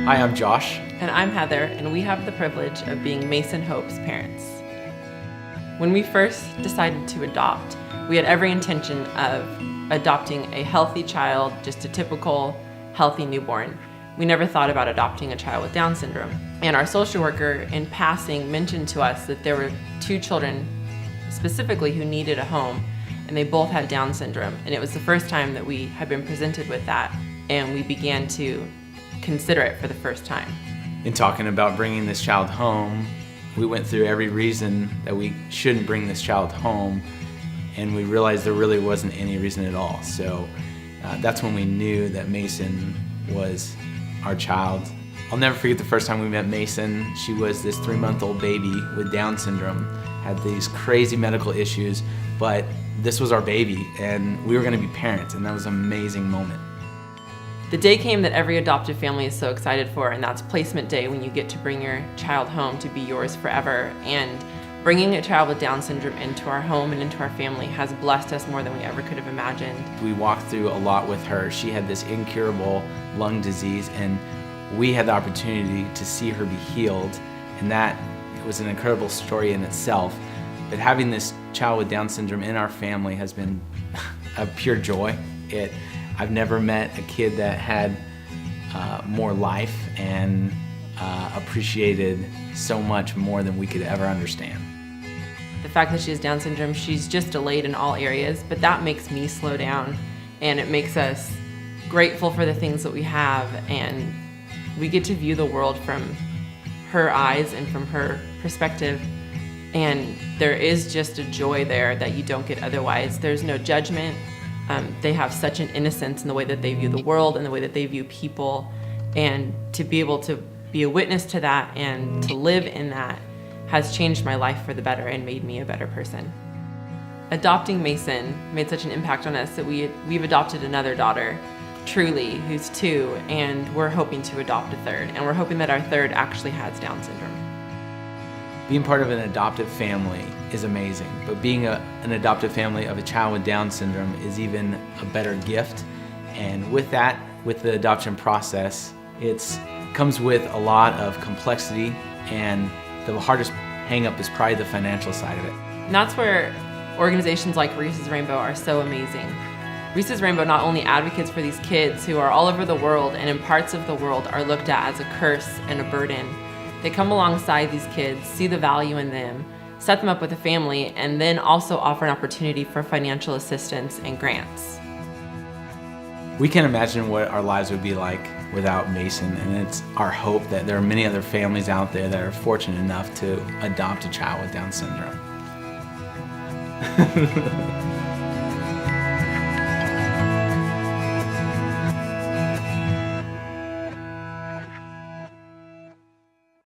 Hi, I'm Josh. And I'm Heather, and we have the privilege of being Mason Hope's parents. When we first decided to adopt, we had every intention of adopting a healthy child, just a typical healthy newborn. We never thought about adopting a child with Down syndrome. And our social worker in passing mentioned to us that there were 2 children specifically who needed a home, and they both had Down syndrome. And it was the first time that we had been presented with that, and we began to consider it for the first time. In talking about bringing this child home, we went through every reason that we shouldn't bring this child home, and we realized there really wasn't any reason at all. So that's when we knew that Mason was our child. I'll never forget the first time we met Mason. She was this 3-month-old baby with Down syndrome, had these crazy medical issues, but this was our baby, and we were gonna be parents, and that was an amazing moment. The day came that every adoptive family is so excited for, and that's placement day, when you get to bring your child home to be yours forever. And bringing a child with Down syndrome into our home and into our family has blessed us more than we ever could have imagined. We walked through a lot with her. She had this incurable lung disease, and we had the opportunity to see her be healed, and that was an incredible story in itself. But having this child with Down syndrome in our family has been a pure joy. I've never met a kid that had more life and appreciated so much more than we could ever understand. The fact that she has Down syndrome, she's just delayed in all areas, but that makes me slow down, and it makes us grateful for the things that we have, and we get to view the world from her eyes and from her perspective, and there is just a joy there that you don't get otherwise. There's no judgment. They have such an innocence in the way that they view the world and the way that they view people, and to be able to be a witness to that and to live in that has changed my life for the better and made me a better person. Adopting Mason made such an impact on us that we've adopted another daughter, Truly, who's 2, and we're hoping to adopt a 3rd, and we're hoping that our 3rd actually has Down syndrome. Being part of an adoptive family is amazing, but being an adoptive family of a child with Down syndrome is even a better gift. And with that, with the adoption process, it comes with a lot of complexity, and the hardest hang-up is probably the financial side of it. And that's where organizations like Reese's Rainbow are so amazing. Reese's Rainbow not only advocates for these kids who are all over the world and in parts of the world are looked at as a curse and a burden. They come alongside these kids, see the value in them, set them up with a family, and then also offer an opportunity for financial assistance and grants. We can't imagine what our lives would be like without Mason, and it's our hope that there are many other families out there that are fortunate enough to adopt a child with Down syndrome.